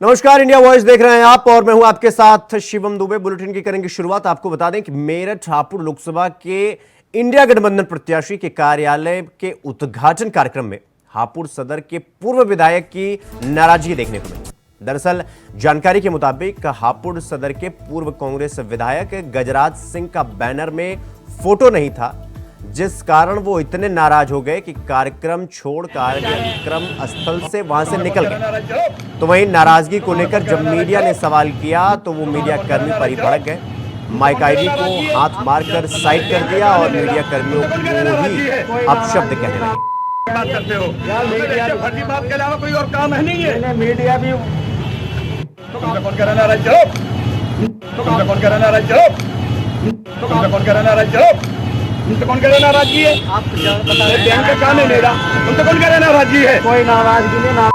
नमस्कार, India voice देख रहे हैं आप और मैं हूं आपके साथ शिवम दुबे। बुलेटिन की करेंगे शुरुआत। आपको बता दें कि मेरठ हापुड़ लोकसभा के इंडिया गठबंधन प्रत्याशी के कार्यालय के उद्घाटन कार्यक्रम में हापुड़ सदर के पूर्व विधायक की नाराजगी देखने को मिली। दरअसल जानकारी के मुताबिक हापुड़ सदर के पूर्व कांग्रेस विधायक गजराज सिंह का बैनर में फोटो नहीं था, जिस कारण वो इतने नाराज हो गए कि कार्यक्रम छोड़ कार्यक्रम स्थल से वहां से निकल गए। तो वहीं नाराजगी को लेकर जब मीडिया ने सवाल किया तो वो मीडिया कर्मी पर ही भड़क गए। माइक आईडी को हाथ मारकर साइड कर दिया और मीडिया कर्मियों को ही अपशब्द कहने लगे। बात करते हो यार, मीडिया फर्जी बात के अलावा कोई और काम है नहीं है। मीडिया भी तो कौन कह रहा नाराज चलो, तो कौन कह रहा नाराज चलो, तो कौन कह रहा नाराज चलो, तुमसे कौन कह रहा नाराजगी है? आप बैंक का काम है मेरा, तुमसे कौन कह रहा नाराजगी है? कोई नाराजगी नहीं।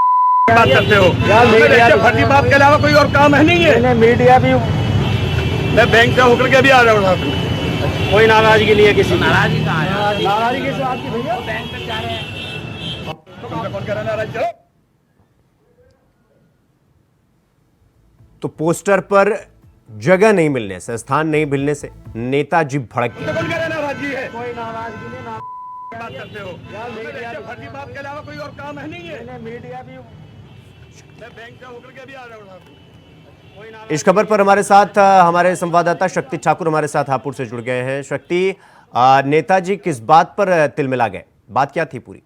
बात करते हो यार, मीडिया फर्जी बात के अलावा कोई और काम है नहीं है। मीडिया भी मैं बैंक से होकर के भी आ रहा हूँ। कोई नाराजगी नहीं है, किसी नाराजगी कहाँ है? नाराजगी से आपकी भैया बैंक तक जा रहे हैं, तो कौन कह रहा नाराज चलो। तो पोस्टर पर जगह नहीं मिलने से, स्थान नहीं मिलने से नेताजी भड़क गए। कौन कह रहा नाराजगी है? कोई नाराजगी नहीं। बात करते हो यार, मीडिया फर्जी बात के अलावा कोई और काम है नहीं है। मीडिया भी मैं बैंक से होकर के भी आ रहा हूँ। इस खबर पर हमारे साथ हमारे संवाददाता शक्ति ठाकुर हमारे साथ हापुड़ से जुड़ गए हैं। शक्ति, नेताजी किस बात पर तिलमिला गए, बात क्या थी पूरी?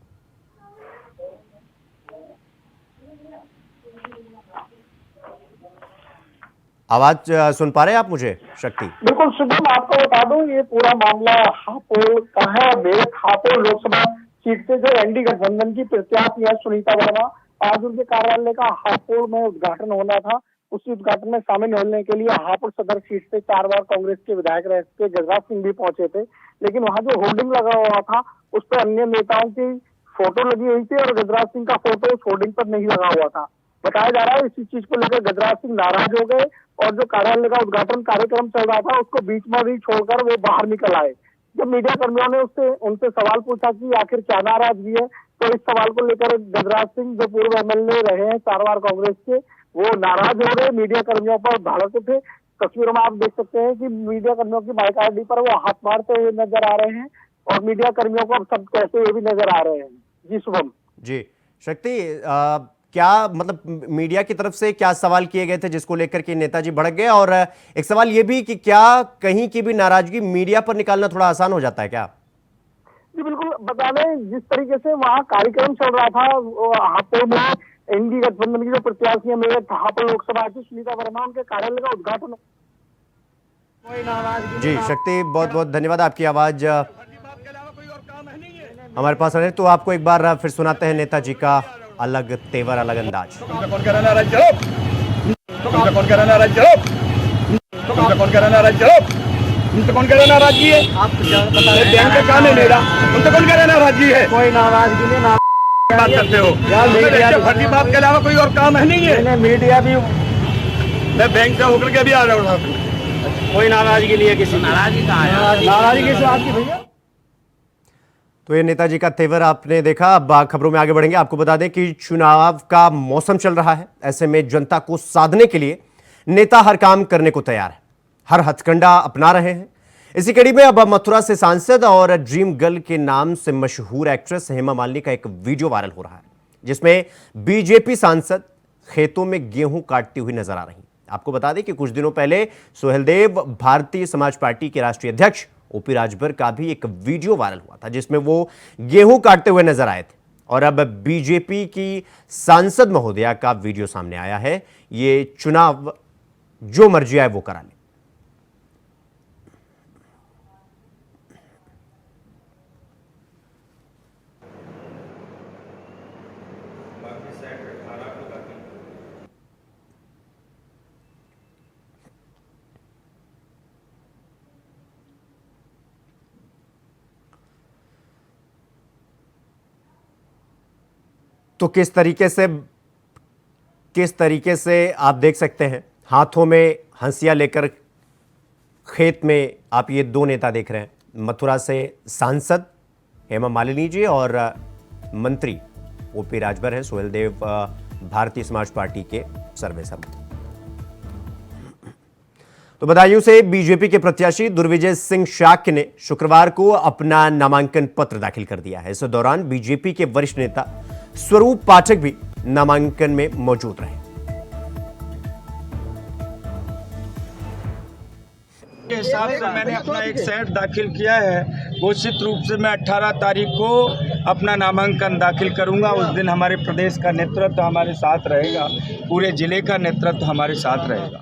आवाज सुन पा रहे हैं आप मुझे शक्ति? बिल्कुल शुभम, आपको बता दूं ये पूरा मामला हापुड़ का है। मेरठ हापुड़ लोकसभा सीट से जो एनडी गठबंधन की प्रत्याशी है सुनीता वर्मा, आज उनके कार्यालय का हापुड़ में उद्घाटन होना था। उसी उद्घाटन में शामिल होने के लिए हापुड़ सदर सीट से 4 बार कांग्रेस के विधायक रह चुके गजराज सिंह भी पहुंचे थे, लेकिन वहां जो होर्डिंग लगा हुआ था उस पर अन्य नेताओं की फोटो लगी हुई थी और गजराज सिंह का फोटो उस होर्डिंग पर नहीं लगा हुआ था। बताया जा रहा है इसी चीज को लेकर गजराज सिंह नाराज हो गए और जो कार्यालय का उद्घाटन कार्यक्रम चल रहा था उसको बीच में भी छोड़कर वो बाहर निकल आए। जब मीडिया कर्मियों ने उनसे सवाल पूछा कि आखिर क्या नाराजगी है, तो इस सवाल को लेकर गजराज सिंह जो पूर्व एमएलए रहे हैं 4 बार कांग्रेस के, वो नाराज हो रहे, मीडिया कर्मियों पर भड़क उठे। तस्वीरों में आप देख सकते हैं कि मीडिया कर्मियों की माइक आईडी पर वो हाथ मारते हुए नजर आ रहे हैं और मीडिया कर्मियों को शब्द कहते हुए भी नजर आ रहे हैं। जी शुभम। जी शक्ति, क्या मतलब मीडिया की तरफ से क्या सवाल किए गए थे जिसको लेकर के नेताजी भड़क गए? और एक सवाल ये भी कि क्या कहीं की भी नाराजगी मीडिया पर निकालना थोड़ा आसान हो जाता है क्या? जी बिल्कुल, बता दें जिस तरीके से वहाँ कार्यक्रम चल रहा था हापुड़ में एनडी गठबंधन की जो प्रत्याशी है मेरे हापुड़ लोकसभा की सुनीता वर्मा, उनके कार्यालय का उद्घाटन। जी शक्ति, बहुत बहुत धन्यवाद। आपकी आवाज हमारे पास है, तो आपको एक बार फिर सुनाते हैं नेताजी का अलग तेवर, अलग अंदाज। कौन कह रहा नाराज चलो, तो कौन कह रहा नाराज चलो, तो कौन कह रहा नाराज चलो, तुमसे कौन कह रहा नाराजगी है? आप बैंक का काम है मेरा, तुमसे कौन कह रहा नाराजगी है? कोई नाराजगी नहीं। बात करते हो यार, मीडिया फर्जी बात के अलावा कोई और काम है नहीं है। मीडिया भी मैं बैंक से होकर के भी आ रहा हूँ। कोई नाराजगी नहीं है, किसी नाराजगी कहाँ है? नाराजगी से आपकी भैया। तो ये नेताजी का तेवर आपने देखा। अब खबरों में आगे बढ़ेंगे। आपको बता दें कि चुनाव का मौसम चल रहा है, ऐसे में जनता को साधने के लिए नेता हर काम करने को तैयार है, हर हथकंडा अपना रहे हैं। इसी कड़ी में अब मथुरा से सांसद और ड्रीम गर्ल के नाम से मशहूर एक्ट्रेस हेमा मालिनी का एक वीडियो वायरल हो रहा है, जिसमें बीजेपी सांसद खेतों में गेहूं काटती हुई नजर आ रही। आपको बता दें कि कुछ दिनों पहले सुहेलदेव भारतीय समाज पार्टी के राष्ट्रीय अध्यक्ष ओपी राजभर का भी एक वीडियो वायरल हुआ था, जिसमें वो गेहूं काटते हुए नजर आए थे। और अब बीजेपी की सांसद महोदया का वीडियो सामने आया है। ये चुनाव जो मर्जी आए वो करा ले। तो किस तरीके से आप देख सकते हैं, हाथों में हंसिया लेकर खेत में आप ये दो नेता देख रहे हैं। मथुरा से सांसद हेमा मालिनी जी और मंत्री ओपी राजभर हैं, सुहेलदेव भारतीय समाज पार्टी के सर्वे सम्मति। तो बदायूं से बीजेपी के प्रत्याशी दुर्विजय सिंह शाक्य ने शुक्रवार को अपना नामांकन पत्र दाखिल कर दिया है। इस दौरान बीजेपी के वरिष्ठ नेता स्वरूप पाठक भी नामांकन में मौजूद रहे। के हिसाब से मैंने अपना एक सेट दाखिल किया है। घोषित रूप से मैं 18 तारीख को अपना नामांकन दाखिल करूंगा। उस दिन हमारे प्रदेश का नेतृत्व हमारे साथ रहेगा, पूरे जिले का नेतृत्व हमारे साथ रहेगा।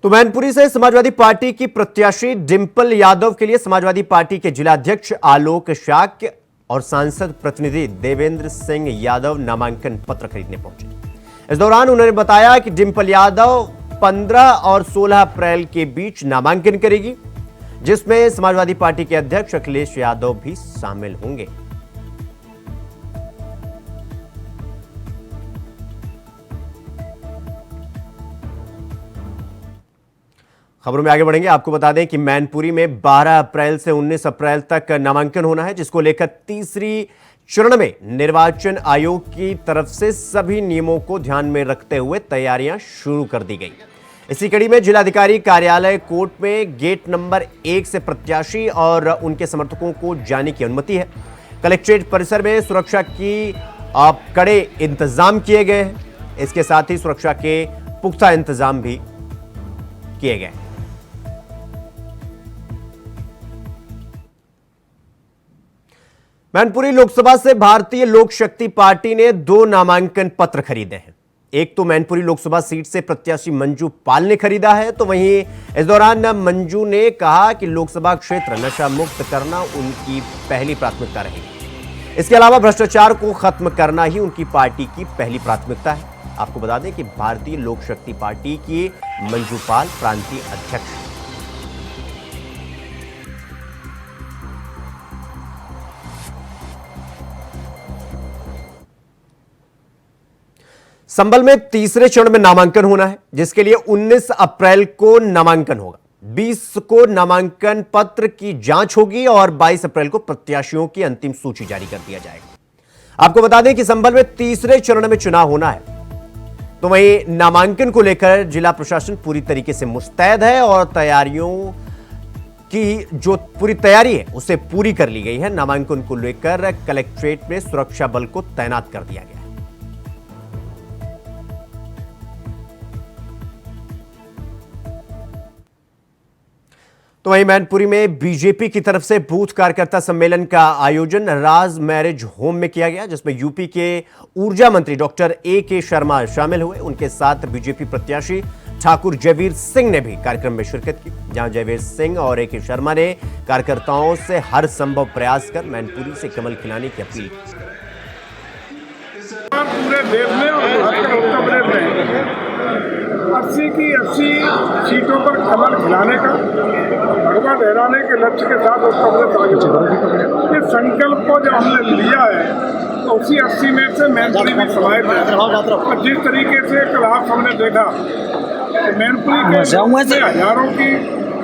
तो मैनपुरी से समाजवादी पार्टी की प्रत्याशी डिंपल यादव के लिए समाजवादी पार्टी के जिला अध्यक्ष आलोक शाक्य और सांसद प्रतिनिधि देवेंद्र सिंह यादव नामांकन पत्र खरीदने पहुंचे। इस दौरान उन्होंने बताया कि डिंपल यादव 15 और 16 अप्रैल के बीच नामांकन करेगी, जिसमें समाजवादी पार्टी के अध्यक्ष अखिलेश यादव भी शामिल होंगे। खबरों में आगे बढ़ेंगे। आपको बता दें कि मैनपुरी में 12 अप्रैल से 19 अप्रैल तक नामांकन होना है, जिसको लेकर तीसरी चरण में निर्वाचन आयोग की तरफ से सभी नियमों को ध्यान में रखते हुए तैयारियां शुरू कर दी गई। इसी कड़ी में जिलाधिकारी कार्यालय कोर्ट में गेट नंबर 1 से प्रत्याशी और उनके समर्थकों को जाने की अनुमति है। कलेक्ट्रेट परिसर में सुरक्षा की कड़े इंतजाम किए गए हैं। इसके साथ ही सुरक्षा के पुख्ता इंतजाम भी किए गए। मैनपुरी लोकसभा से भारतीय लोक शक्ति पार्टी ने 2 नामांकन पत्र खरीदे हैं। एक तो मैनपुरी लोकसभा सीट से प्रत्याशी मंजू पाल ने खरीदा है, तो वहीं इस दौरान मंजू ने कहा कि लोकसभा क्षेत्र नशा मुक्त करना उनकी पहली प्राथमिकता रहेगी। इसके अलावा भ्रष्टाचार को खत्म करना ही उनकी पार्टी की पहली प्राथमिकता है। आपको बता दें कि भारतीय लोक शक्ति पार्टी की मंजू पाल प्रांतीय अध्यक्ष। संभल में तीसरे चरण में नामांकन होना है, जिसके लिए 19 अप्रैल को नामांकन होगा। 20 को नामांकन पत्र की जांच होगी और 22 अप्रैल को प्रत्याशियों की अंतिम सूची जारी कर दिया जाएगा। आपको बता दें कि संभल में तीसरे चरण में चुनाव होना है, तो वहीं नामांकन को लेकर जिला प्रशासन पूरी तरीके से मुस्तैद है और तैयारियों की जो पूरी तैयारी है उसे पूरी कर ली गई है। नामांकन को लेकर कलेक्ट्रेट में सुरक्षा बल को तैनात कर दिया गया है। तो वहीं मैनपुरी में बीजेपी की तरफ से बूथ कार्यकर्ता सम्मेलन का आयोजन राज मैरिज होम में किया गया, जिसमें यूपी के ऊर्जा मंत्री डॉक्टर A.K. शर्मा शामिल हुए। उनके साथ बीजेपी प्रत्याशी ठाकुर जयवीर सिंह ने भी कार्यक्रम में शिरकत की, जहां जयवीर सिंह और A.K. शर्मा ने कार्यकर्ताओं से हर संभव प्रयास कर मैनपुरी से कमल खिलाने की अपील की। पूरे देश में और उत्तर प्रदेश में 80 की 80 सीटों पर कमल खिलाने का भगवा लहराने के लक्ष्य के साथ उत्तर प्रदेश आगे बढ़ रहा है। इस संकल्प को जब हमने लिया है तो उसी 80 में से मैनपुरी भी समाहित है। और जिस तरीके से कल आज हमने देखा कि मैनपुरी के हजारों की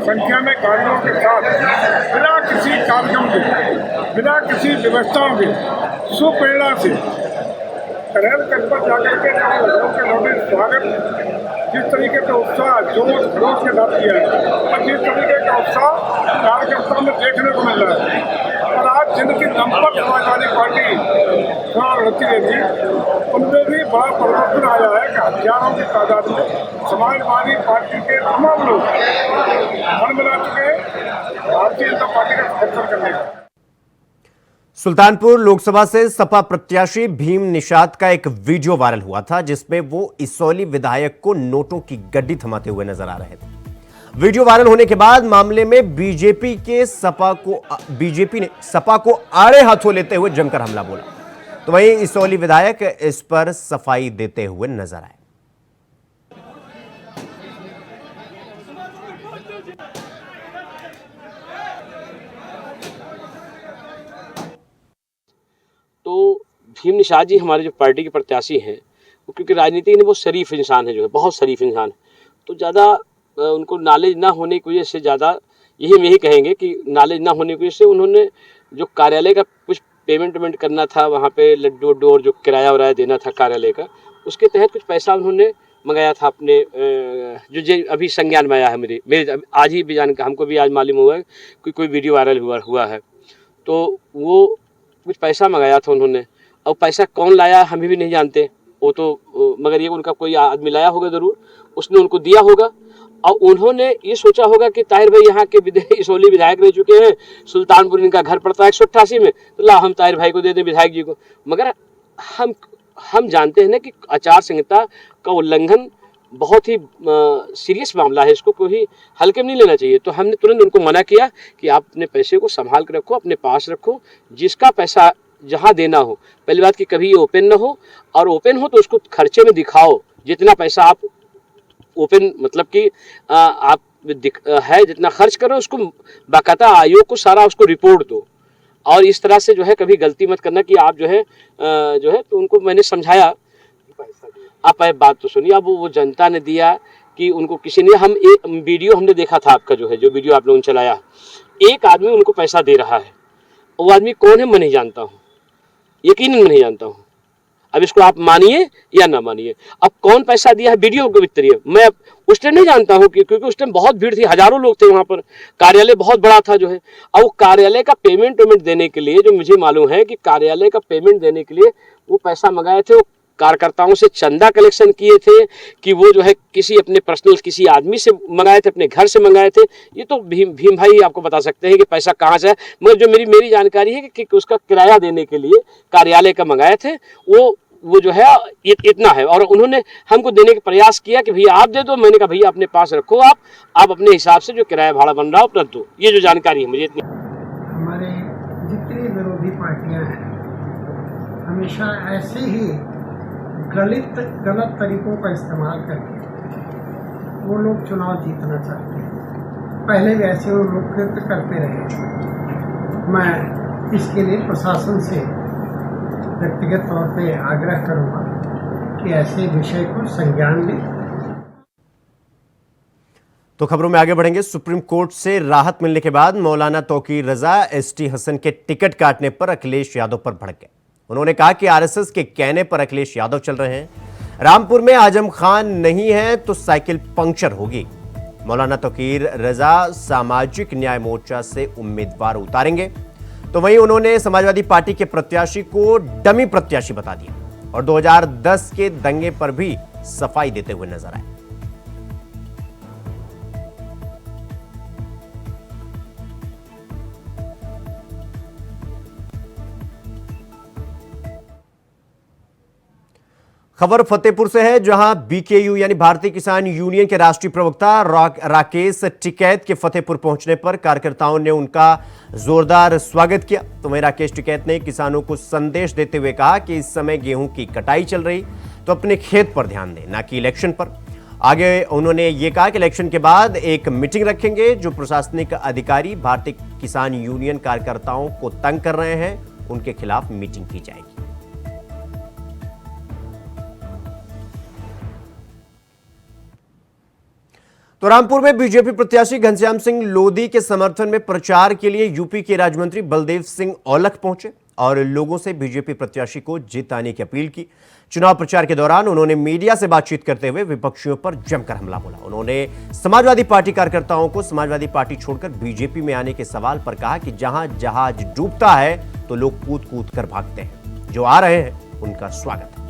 संख्या में गाड़ियों के साथ बिना किसी कार्यक्रम के, बिना किसी व्यवस्थाओं के, सुप्रेरणा से करेल कट पर जाकर के लखनऊ के स्वागत जिस तरीके का उत्साह जोश खरोश के साथ किया है और जिस तरीके का उत्साह कार्यकर्ताओं में देखने को मिल रहा है। और आज जिनकी दम पर समाजवादी पार्टी चुनाव लड़ती रहती, उनमें भी बड़ा परिवर्तन आया है कि हजारों की तादाद में समाजवादी पार्टी के तमाम लोग मन मिला चुके हैं भारतीय जनता पार्टी का समर्थन करने का। सुल्तानपुर लोकसभा से सपा प्रत्याशी भीम निषाद का एक वीडियो वायरल हुआ था, जिसमें वो इसौली विधायक को नोटों की गड्डी थमाते हुए नजर आ रहे थे। वीडियो वायरल होने के बाद मामले में बीजेपी ने सपा को आड़े हाथों लेते हुए जमकर हमला बोला, तो वहीं इसौली विधायक इस पर सफाई देते हुए नजर आए। तो भीम निषाद जी हमारे जो पार्टी के प्रत्याशी हैं, वो क्योंकि राजनीति में वो शरीफ इंसान है, जो है बहुत शरीफ इंसान है, तो ज़्यादा उनको नॉलेज ना होने की वजह से ज़्यादा हम यही कहेंगे कि नॉलेज ना होने की वजह से उन्होंने जो कार्यालय का कुछ पेमेंट करना था, वहाँ पे लड्डू वड्डू और जो किराया वराया देना था कार्यालय का, उसके तहत कुछ पैसा उन्होंने मंगाया था अपने जो अभी संज्ञान में आया है मेरे आज ही भी हमको भी आज मालूम हुआ है कि कोई वीडियो वायरल हुआ है। तो वो कुछ पैसा मंगाया था उन्होंने, और पैसा कौन लाया हम भी नहीं जानते, वो तो मगर ये उनका कोई आदमी लाया होगा ज़रूर, उसने उनको दिया होगा। और उन्होंने ये सोचा होगा कि ताहिर भाई यहाँ के इसोली विधायक रह चुके हैं, सुल्तानपुर इनका घर पड़ता है 188 में, तो ला हम ताहिर भाई को दे दें विधायक जी को। मगर हम जानते हैं ना कि आचार संहिता का उल्लंघन बहुत ही सीरियस मामला है, इसको कोई हल्के में नहीं लेना चाहिए। तो हमने तुरंत उनको मना किया कि आप अपने पैसे को संभाल कर रखो, अपने पास रखो, जिसका पैसा जहाँ देना हो, पहली बात कि कभी ये ओपन ना हो, और ओपन हो तो उसको खर्चे में दिखाओ। जितना पैसा आप ओपन मतलब कि आप है जितना खर्च करो, उसको बाकायदा आयोग को सारा उसको रिपोर्ट दो। और इस तरह से जो है कभी गलती मत करना कि आप जो है तो उनको मैंने समझाया, आप बात तो सुनिए। अब वो जनता ने दिया कि उनको किसी ने एक वीडियो हमने देखा था आपका जो वीडियो आप लोगों ने चलाया, एक आदमी उनको पैसा दे रहा है, वो आदमी कौन है मैं नहीं जानता हूँ, यकीनन मैं नहीं जानता हूँ। अब इसको आप मानिए या ना मानिए, अब कौन पैसा दिया है वीडियो के भीतर मैं उस टाइम नहीं जानता हूँ, क्योंकि उस टाइम बहुत भीड़ थी, हजारों लोग थे वहाँ पर, कार्यालय बहुत बड़ा था जो है। अब वो कार्यालय का पेमेंट देने के लिए, जो मुझे मालूम है कि कार्यालय का पेमेंट देने के लिए वो पैसा मंगाए थे, वो कार्यकर्ताओं से चंदा कलेक्शन किए थे कि वो जो है किसी अपने पर्सनल किसी आदमी से मंगाए थे, अपने घर से मंगाए थे। ये तो भीम भाई आपको बता सकते हैं कि पैसा कहाँ से है, मगर जो मेरी जानकारी है कि उसका किराया देने के लिए कार्यालय का मंगाए थे, वो जो है इतना है। और उन्होंने हमको देने का प्रयास किया कि भैया आप दे दो, मैंने कहा भैया अपने पास रखो, आप अपने हिसाब से जो किराया भाड़ा बन रहा हो अपना दो। ये जो जानकारी है मुझे इतनी। हमारे जितनी विरोधी पार्टियां हैं हमेशा ऐसे ही गलत तरीकों का इस्तेमाल करके वो लोग चुनाव जीतना चाहते हैं। पहले भी ऐसे वो लोग कृत्य करते रहे। मैं इसके लिए प्रशासन से व्यक्तिगत तौर पे आग्रह करूंगा कि ऐसे विषय को संज्ञान लें। तो खबरों में आगे बढ़ेंगे। सुप्रीम कोर्ट से राहत मिलने के बाद मौलाना तौकीर रजा एसटी हसन के टिकट काटने पर अखिलेश यादव पर भड़क गए। उन्होंने कहा कि आरएसएस के कहने पर अखिलेश यादव चल रहे हैं। रामपुर में आजम खान नहीं है तो साइकिल पंक्चर होगी। मौलाना तौकीर रजा सामाजिक न्याय मोर्चा से उम्मीदवार उतारेंगे, तो वहीं उन्होंने समाजवादी पार्टी के प्रत्याशी को डमी प्रत्याशी बता दिया और 2010 के दंगे पर भी सफाई देते हुए नजर आए। खबर फतेहपुर से है, जहां बीकेयू यानी भारतीय किसान यूनियन के राष्ट्रीय प्रवक्ता राकेश टिकैत के फतेहपुर पहुंचने पर कार्यकर्ताओं ने उनका जोरदार स्वागत किया। तो वहीं राकेश टिकैत ने किसानों को संदेश देते हुए कहा कि इस समय गेहूं की कटाई चल रही, तो अपने खेत पर ध्यान दें, ना कि इलेक्शन पर। आगे उन्होंने ये कहा कि इलेक्शन के बाद एक मीटिंग रखेंगे। जो प्रशासनिक अधिकारी भारतीय किसान यूनियन कार्यकर्ताओं को तंग कर रहे हैं, उनके खिलाफ मीटिंग की जाएगी। तो रामपुर में बीजेपी प्रत्याशी घनश्याम सिंह लोधी के समर्थन में प्रचार के लिए यूपी के राज्य मंत्री बलदेव सिंह औलख पहुंचे और लोगों से बीजेपी प्रत्याशी को जिताने की अपील की। चुनाव प्रचार के दौरान उन्होंने मीडिया से बातचीत करते हुए विपक्षियों पर जमकर हमला बोला। उन्होंने समाजवादी पार्टी कार्यकर्ताओं को समाजवादी पार्टी छोड़कर बीजेपी में आने के सवाल पर कहा कि जहां जहाज डूबता है तो लोग कूद कूद कर भागते हैं, जो आ रहे हैं उनका स्वागत है।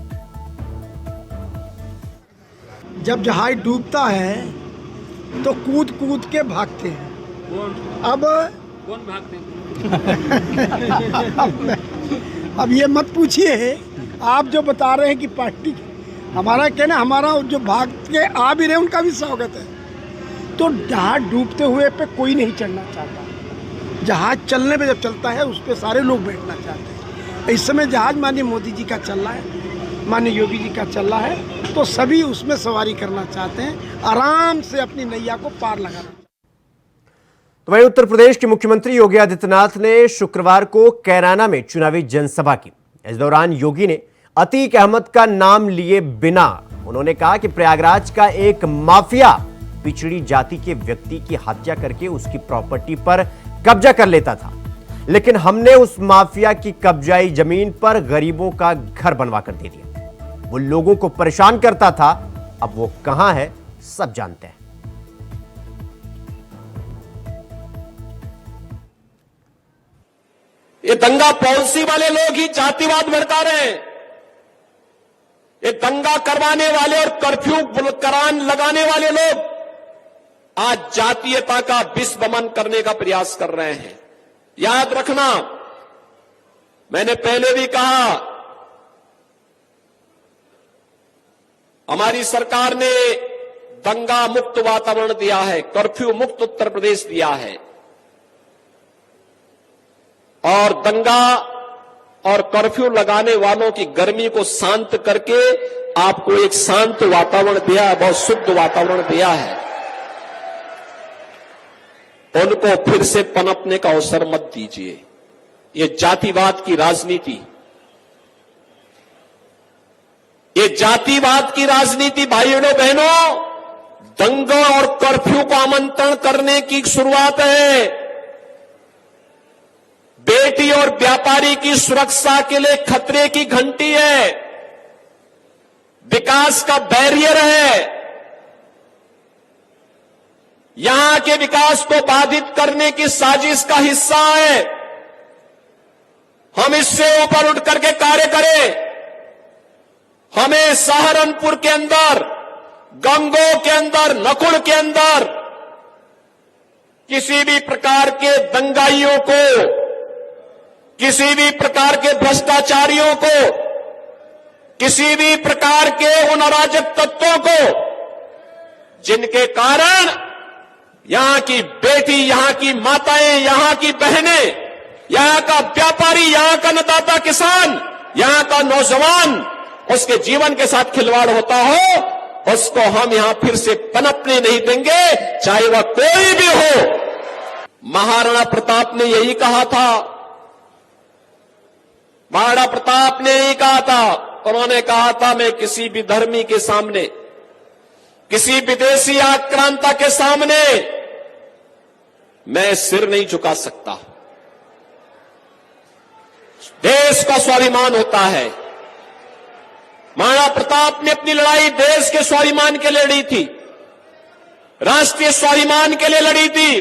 जब जहाज डूबता है तो कूद कूद के भागते हैं। अब कौन भागते हैं? अब ये मत पूछिए, आप जो बता रहे हैं कि पार्टी हमारा कहना, हमारा जो भाग के आ भी रहे उनका भी स्वागत है। तो जहाज डूबते हुए पे कोई नहीं चढ़ना चाहता, जहाज चलने पे जब चलता है उस पर सारे लोग बैठना चाहते हैं। इस समय जहाज माननीय मोदी जी का चल रहा है, माननीय योगी जी का चल रहा है, तो सभी उसमें सवारी करना चाहते हैं, आराम से अपनी नैया को पार लगाना। तो वहीं उत्तर प्रदेश के मुख्यमंत्री योगी आदित्यनाथ ने शुक्रवार को कैराना में चुनावी जनसभा की। इस दौरान योगी ने अतीक अहमद का नाम लिए बिना उन्होंने कहा कि प्रयागराज का एक माफिया पिछड़ी जाति के व्यक्ति की हत्या करके उसकी प्रॉपर्टी पर कब्जा कर लेता था, लेकिन हमने उस माफिया की कब्जाई जमीन पर गरीबों का घर बनवा कर दे दिया। वो लोगों को परेशान करता था, अब वो कहां है सब जानते हैं। ये दंगा पॉलिसी वाले लोग ही जातिवाद भड़का रहे हैं। ये दंगा करवाने वाले और कर्फ्यू करान लगाने वाले लोग आज जातीयता का विस्मरण करने का प्रयास कर रहे हैं। याद रखना, मैंने पहले भी कहा, हमारी सरकार ने दंगा मुक्त वातावरण दिया है, कर्फ्यू मुक्त उत्तर प्रदेश दिया है, और दंगा और कर्फ्यू लगाने वालों की गर्मी को शांत करके आपको एक शांत वातावरण दिया है, बहुत शुद्ध वातावरण दिया है। उनको फिर से पनपने का अवसर मत दीजिए। ये जातिवाद की राजनीति, ये जातिवाद की राजनीति भाइयों बहनों, दंगा और कर्फ्यू को आमंत्रण करने की शुरुआत है। बेटी और व्यापारी की सुरक्षा के लिए खतरे की घंटी है, विकास का बैरियर है। यहां के विकास को बाधित करने की साजिश का हिस्सा है। हम इससे ऊपर उठ करके कार्य करें। हमें सहारनपुर के अंदर, गंगोह के अंदर, नकुल के अंदर किसी भी प्रकार के दंगाइयों को, किसी भी प्रकार के भ्रष्टाचारियों को, किसी भी प्रकार के उन अराजक तत्वों को जिनके कारण यहां की बेटी, यहां की माताएं, यहां की बहनें, यहां का व्यापारी, यहां का अन्नदाता किसान, यहां का नौजवान, उसके जीवन के साथ खिलवाड़ होता हो, उसको हम यहां फिर से पनपने नहीं देंगे, चाहे वह कोई भी हो। महाराणा प्रताप ने यही कहा था, महाराणा प्रताप ने यही कहा था। उन्होंने कहा था, मैं किसी भी धर्मी के सामने, किसी विदेशी आक्रांता के सामने मैं सिर नहीं झुका सकता। देश का स्वाभिमान होता है। महाराणा प्रताप ने अपनी लड़ाई देश के स्वाभिमान के लिए लड़ी थी, राष्ट्रीय स्वाभिमान के लिए लड़ी थी।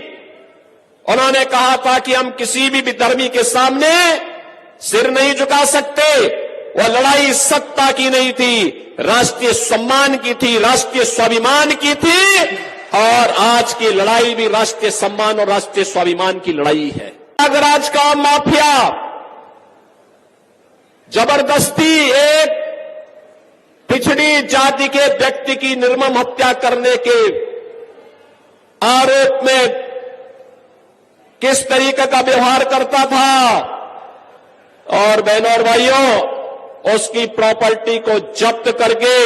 उन्होंने कहा था कि हम किसी भी विधर्मी के सामने सिर नहीं झुका सकते। वह लड़ाई सत्ता की नहीं थी, राष्ट्रीय सम्मान की थी, राष्ट्रीय स्वाभिमान की थी, और आज की लड़ाई भी राष्ट्रीय सम्मान और राष्ट्रीय स्वाभिमान की लड़ाई है। प्रयागराज का माफिया जबरदस्ती एक पिछड़ी जाति के व्यक्ति की निर्मम हत्या करने के आरोप में किस तरीके का व्यवहार करता था, और बहनों और भाइयों, उसकी प्रॉपर्टी को जब्त करके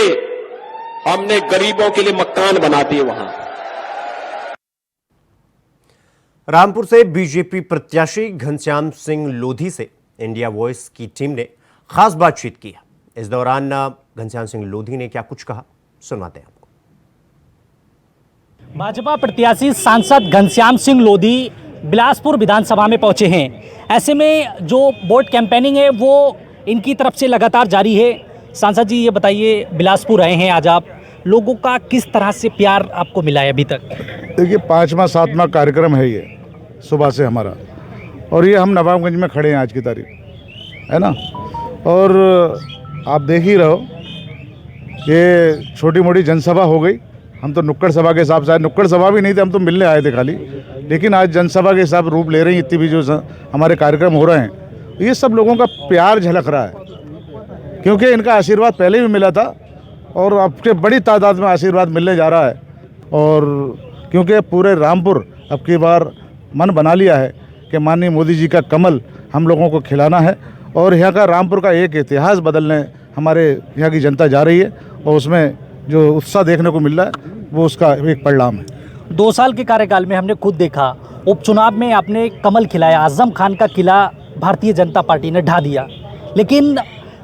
हमने गरीबों के लिए मकान बना दिए वहां। रामपुर से बीजेपी प्रत्याशी घनश्याम सिंह लोधी से इंडिया वॉइस की टीम ने खास बातचीत की। इस दौरान घनश्याम सिंह लोधी ने क्या कुछ कहा, सुनाते हैं आपको। भाजपा प्रत्याशी सांसद घनश्याम सिंह लोधी बिलासपुर विधानसभा में पहुंचे हैं। ऐसे में जो वोट कैंपेनिंग है वो इनकी तरफ से लगातार जारी है। सांसद जी, ये बताइए, बिलासपुर आए हैं आज आप, लोगों का किस तरह से प्यार आपको मिला है अभी तक? देखिए, 5वां 7वां कार्यक्रम है ये सुबह से हमारा, और ये हम नवाबगंज में खड़े हैं आज की तारीख, है ना। और आप देख ही रहो, ये छोटी मोटी जनसभा हो गई। हम तो नुक्कड़ सभा के हिसाब से, नुक्कड़ सभा भी नहीं थे, हम तो मिलने आए थे खाली, लेकिन आज जनसभा के हिसाब रूप ले रही हैं। इतनी भी जो हमारे कार्यक्रम हो रहे हैं, ये सब लोगों का प्यार झलक रहा है, क्योंकि इनका आशीर्वाद पहले भी मिला था और अब के बड़ी तादाद में आशीर्वाद मिलने जा रहा है। और क्योंकि पूरे रामपुर अब की बार मन बना लिया है कि माननीय मोदी जी का कमल हम लोगों को खिलाना है, और यहाँ का रामपुर का एक इतिहास बदलने हमारे यहाँ की जनता जा रही है, और उसमें जो उत्साह देखने को मिल रहा है वो उसका एक परिणाम है। 2 साल के कार्यकाल में हमने खुद देखा, उपचुनाव में आपने कमल खिलाया, आजम खान का किला भारतीय जनता पार्टी ने ढा दिया। लेकिन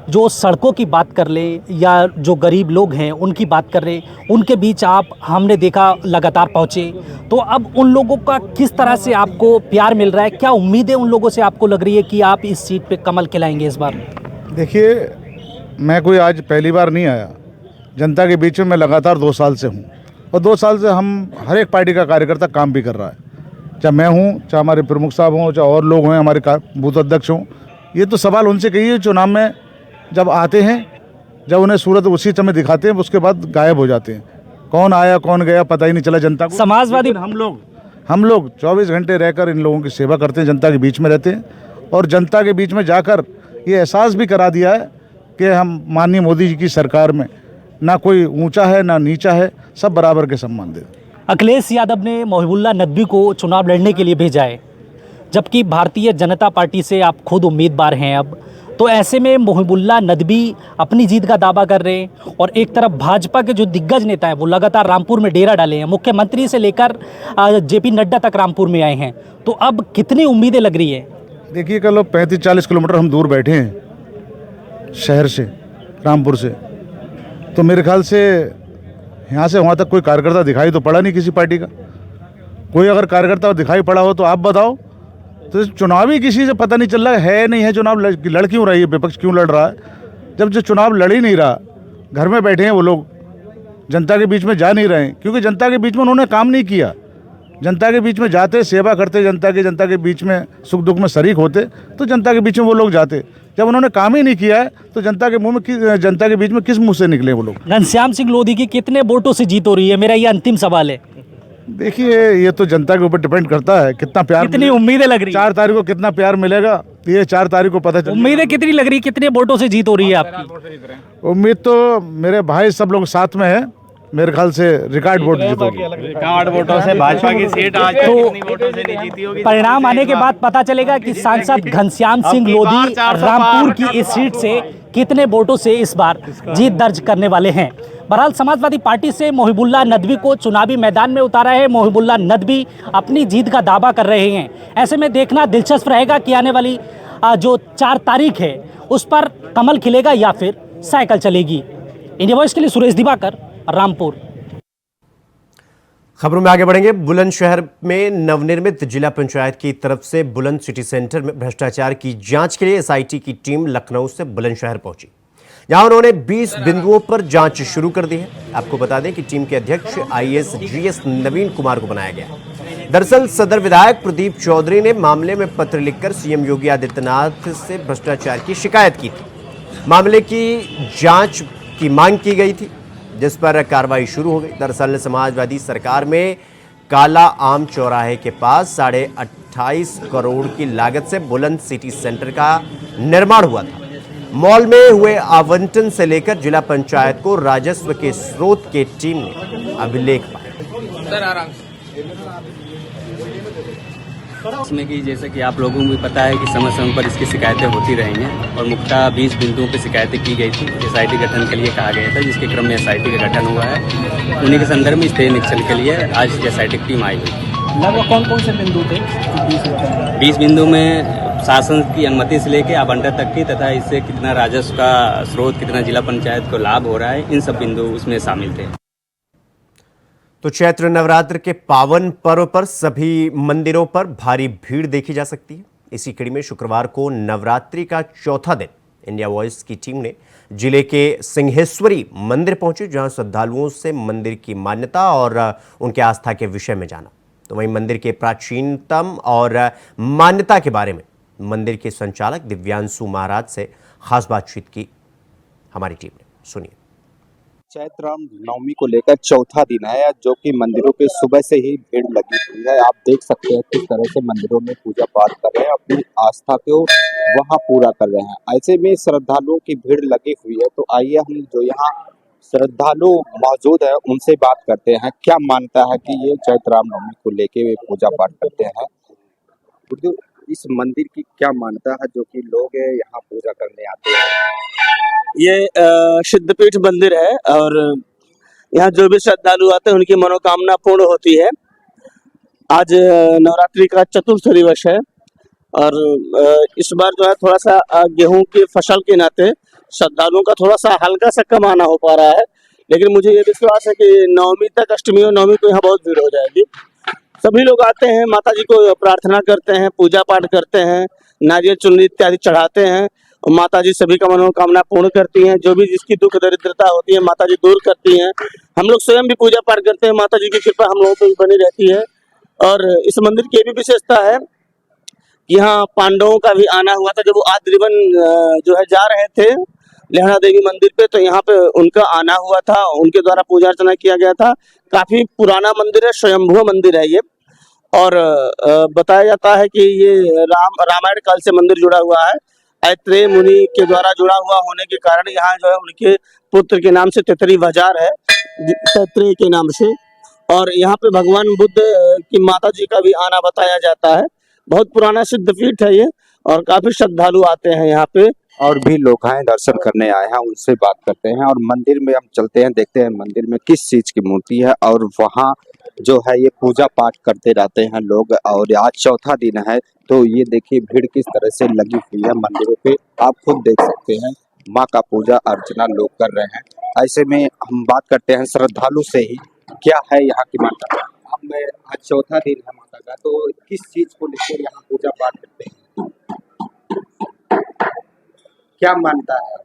जो सड़कों की बात कर ले या जो गरीब लोग हैं उनकी बात कर ले, उनके बीच आप हमने देखा लगातार पहुँचे। तो अब उन लोगों का किस तरह से आपको प्यार मिल रहा है? क्या उम्मीदें उन लोगों से आपको लग रही है कि आप इस सीट पे कमल खिलाएंगे इस बार? देखिए, मैं कोई आज पहली बार नहीं आया। जनता के बीच में मैं लगातार 2 साल से हूँ और 2 साल से हम हर एक पार्टी का कार्यकर्ता काम भी कर रहा है, चाहे मैं हूँ, चाहे हमारे प्रमुख साहब हों, चाहे और लोग हैं, हमारे बूथ अध्यक्ष हों। ये तो सवाल उनसे कहिए चुनाव में जब आते हैं, जब उन्हें सूरत उसी समय दिखाते हैं, उसके बाद गायब हो जाते हैं। कौन आया कौन गया पता ही नहीं चला जनता को। समाजवादी हम लोग 24 घंटे रहकर इन लोगों की सेवा करते हैं, जनता के बीच में रहते हैं और जनता के बीच में जाकर ये एहसास भी करा दिया है कि हम माननीय मोदी जी की सरकार में ना कोई ऊंचा है ना नीचा है, सब बराबर के सम्मान दे। अखिलेश यादव ने मोहिबुल्लाह नदवी को चुनाव लड़ने के लिए भेजा है, जबकि भारतीय जनता पार्टी से आप खुद उम्मीदवार हैं अब। तो ऐसे में मोहिबुल्लाह नदवी अपनी जीत का दावा कर रहे हैं और एक तरफ भाजपा के जो दिग्गज नेता हैं वो लगातार रामपुर में डेरा डाले हैं। मुख्यमंत्री से लेकर जेपी नड्डा तक रामपुर में आए हैं। तो अब कितनी उम्मीदें लग रही है? देखिए कल 35-40 किलोमीटर हम दूर बैठे हैं शहर से, रामपुर से, तो मेरे ख्याल से यहाँ से वहाँ तक कोई कार्यकर्ता दिखाई तो पड़ा नहीं किसी पार्टी का। कोई अगर कार्यकर्ता दिखाई पड़ा हो तो आप बताओ। तो चुनाव ही किसी से पता नहीं चल रहा है नहीं है, चुनाव लड़ क्यों रही है, विपक्ष क्यों लड़ रहा है, जब जो चुनाव लड़ ही नहीं रहा। घर में बैठे हैं वो लोग, जनता के बीच में जा नहीं रहे हैं, क्योंकि जनता के बीच में उन्होंने काम नहीं किया। जनता के बीच में जाते, सेवा करते, जनता के बीच में सुख दुख में शरीक होते, तो जनता के बीच में वो लोग जाते। जब उन्होंने काम ही नहीं किया है तो जनता के बीच में किस मुंह से निकले वो लोग। घनश्याम सिंह लोधी की कितने वोटों से जीत हो रही है, मेरा ये अंतिम सवाल है। देखिए ये तो जनता के ऊपर डिपेंड करता है कितना प्यार, कितनी उम्मीदें लग रही है। 4 तारीख को कितना प्यार मिलेगा ये 4 तारीख को पता चलेगा। उम्मीदें कितनी लग रही है, कितने वोटों से जीत हो रही है आपकी? उम्मीद तो मेरे भाई सब लोग साथ में है, मेरे ख्याल से रिकॉर्ड वोट जीतोगे। रिकॉर्ड वोटों से भाजपा की सीट आज तक कितनी वोटों से नहीं जीती होगी। परिणाम आने के बाद पता चलेगा कि सांसद घनश्याम सिंह लोधी रामपुर की इस सीट से कितने वोटों से इस बार जीत दर्ज करने वाले हैं। बहरहाल समाजवादी पार्टी से मोहिबुल्लाह नदवी को चुनावी मैदान में उतारा है। मोहिबुल्लाह नदवी अपनी जीत का दावा कर रहे हैं। ऐसे में देखना दिलचस्प रहेगा कि आने वाली जो 4 तारीख है उस पर कमल खिलेगा या फिर साइकिल चलेगी। इंडिया वॉइस के लिए सुरेश दिवाकर, रामपुर। खबरों में आगे बढ़ेंगे। बुलंदशहर में नवनिर्मित जिला पंचायत की तरफ से बुलंद सिटी सेंटर में भ्रष्टाचार की जांच के लिए एसआईटी की टीम लखनऊ से बुलंदशहर पहुंची, जहां उन्होंने 20 बिंदुओं पर जांच शुरू कर दी है। आपको बता दें कि टीम के अध्यक्ष आईएएस जीएस नवीन कुमार को बनाया गया। दरअसल सदर विधायक प्रदीप चौधरी ने मामले में पत्र लिखकर सीएम योगी आदित्यनाथ से भ्रष्टाचार की शिकायत की थी। मामले की जांच की मांग की गई थी, जिस पर कार्रवाई शुरू हो गई। दरअसल समाजवादी सरकार में काला आम चौराहे के पास 28.5 करोड़ की लागत से बुलंद सिटी सेंटर का निर्माण हुआ था। मॉल में हुए आवंटन से लेकर जिला पंचायत को राजस्व के स्रोत के टीम ने अभिलेख पाया। इसमें कि जैसे कि आप लोगों को भी पता है कि समय समय पर इसकी शिकायतें होती रही हैं और मुख्यतः 20 बिंदुओं पर शिकायतें की गई थी। एसआईटी गठन के लिए कहा गया था, जिसके क्रम में एसआईटी का गठन हुआ है। उन्हीं के संदर्भ में स्टे निरीक्षण के लिए आज एसआईटी की टीम आई हुई। लगभग कौन कौन से बिंदु थे? 20 बिंदु में शासन की अनुमति से लेकर आवंटन तक की, तथा इससे कितना राजस्व का स्रोत, कितना जिला पंचायत को लाभ हो रहा है, इन सब बिंदु उसमें शामिल थे। तो चैत्र नवरात्र के पावन पर्व पर सभी मंदिरों पर भारी भीड़ देखी जा सकती है। इसी कड़ी में शुक्रवार को नवरात्रि का चौथा दिन इंडिया वॉइस की टीम ने जिले के सिंहेश्वरी मंदिर पहुंची, जहां श्रद्धालुओं से मंदिर की मान्यता और उनके आस्था के विषय में जाना। तो वहीं मंदिर के प्राचीनतम और मान्यता के बारे में मंदिर के संचालक दिव्यांशु महाराज से खास बातचीत की हमारी टीम ने। सुनिए। चैत्र नवमी को लेकर चौथा दिन है, जो कि मंदिरों पे सुबह से ही भीड़ लगी हुई है। आप देख सकते हैं किस तरह से मंदिरों में पूजा पाठ कर रहे हैं, अपनी आस्था को वहां पूरा कर रहे हैं। ऐसे में श्रद्धालुओं की भीड़ लगी हुई है। तो आइए हम जो यहाँ श्रद्धालु मौजूद है उनसे बात करते हैं, क्या मानता है कि ये चैत्र नवमी को लेके वे पूजा पाठ करते हैं। तो इस मंदिर की क्या मान्यता है जो कि लोग यहाँ पूजा करने आते हैं? ये सिद्धपीठ मंदिर है और यहाँ जो भी श्रद्धालु आते हैं उनकी मनोकामना पूर्ण होती है। आज नवरात्रि का चतुर्थ दिवस है और इस बार जो है थोड़ा सा गेहूं की फसल के नाते श्रद्धालुओं का थोड़ा सा हल्का सा कम आना हो पा रहा है, लेकिन मुझे ये विश्वास है कि नवमी तक, अष्टमी और नवमी को यहाँ बहुत भीड़ हो जाएगी। सभी लोग आते हैं, माता जी को प्रार्थना करते हैं, पूजा पाठ करते हैं, नारियल चुनरी इत्यादि चढ़ाते हैं माता जी सभी का मनोकामना पूर्ण करती हैं। जो भी जिसकी दुख दरिद्रता होती है माता जी दूर करती हैं। हम लोग स्वयं भी पूजा पाठ करते हैं, माता जी की कृपा हम लोगों पर भी बनी रहती है। और इस मंदिर की ये भी विशेषता है कि यहाँ पांडवों का भी आना हुआ था। जब वो आद्रिवन जो है जा रहे थे लेहड़ा देवी मंदिर पे, तो यहाँ पे उनका आना हुआ था, उनके द्वारा पूजा अर्चना किया गया था। काफी पुराना मंदिर है, स्वयंभू मंदिर है ये। और बताया जाता है कि ये रामायण काल से मंदिर जुड़ा हुआ है। ऐत्रेय मुनि के द्वारा जुड़ा हुआ होने के कारण यहाँ जो है उनके पुत्र के नाम से तेतरी बाजार है, तैत्रेय के नाम से। और यहाँ पे भगवान बुद्ध की माता जी का भी आना बताया जाता है। बहुत पुराना सिद्धपीठ है ये और काफी श्रद्धालु आते हैं यहाँ पे। और भी लोग हैं दर्शन करने आए हैं, उनसे बात करते हैं। और मंदिर में हम चलते हैं, देखते हैं मंदिर में किस चीज की मूर्ति है और वहाँ जो है ये पूजा पाठ करते रहते हैं लोग। और आज चौथा दिन है, तो ये देखिए भीड़ किस तरह से लगी हुई है मंदिरों पे, आप खुद देख सकते हैं। माँ का पूजा अर्चना लोग कर रहे हैं। ऐसे में हम बात करते हैं श्रद्धालु से ही, क्या है यहाँ की मान्यता। अब आज चौथा दिन है माता का, तो किस चीज को लेकर यहाँ पूजा पाठ करते हैं, क्या मानता है।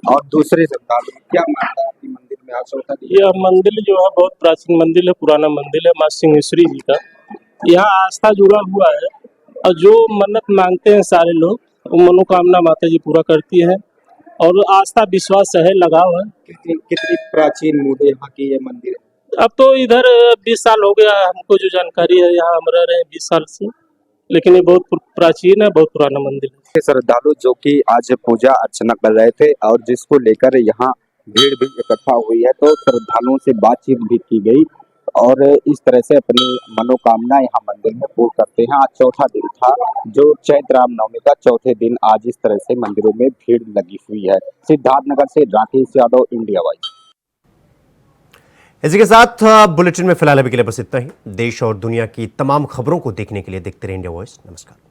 और दूसरे श्रद्धालु क्या मानता है कि मंदिर में आज चौथा दिन। यह मंदिर जो है बहुत प्राचीन मंदिर है, पुराना मंदिर है माँ सिंहेश्वरी जी का। यहाँ आस्था जुड़ा हुआ है और जो मन्नत मांगते हैं सारे लोग, वो मनोकामना माता जी पूरा करती है। और आस्था विश्वास है, लगाव है। कितनी प्राचीन मूर्ति यहाँ की ये मंदिर है। अब तो इधर 20 साल हो गया हमको जो जानकारी है, यहाँ हम रह रहे हैं 20 साल से, लेकिन ये बहुत प्राचीन है, बहुत पुराना मंदिर है। श्रद्धालु जो कि आज पूजा अर्चना कर रहे थे और जिसको लेकर यहाँ भीड़ भी इकट्ठा हुई है, तो श्रद्धालुओं से बातचीत भी की गई और इस तरह से अपनी मनोकामना यहाँ मंदिर में पूर्ण करते हैं। आज चौथा दिन था, जो चैत्र रामनवमी का चौथे दिन आज इस तरह से मंदिरों में भीड़ लगी हुई है। सिद्धार्थनगर से राकेश यादव, इंडिया वाइज। इसी के साथ बुलेटिन में फिलहाल अभी के लिए बस इतना ही। देश और दुनिया की तमाम खबरों को देखने के लिए देखते रहिए इंडिया वॉइस। नमस्कार।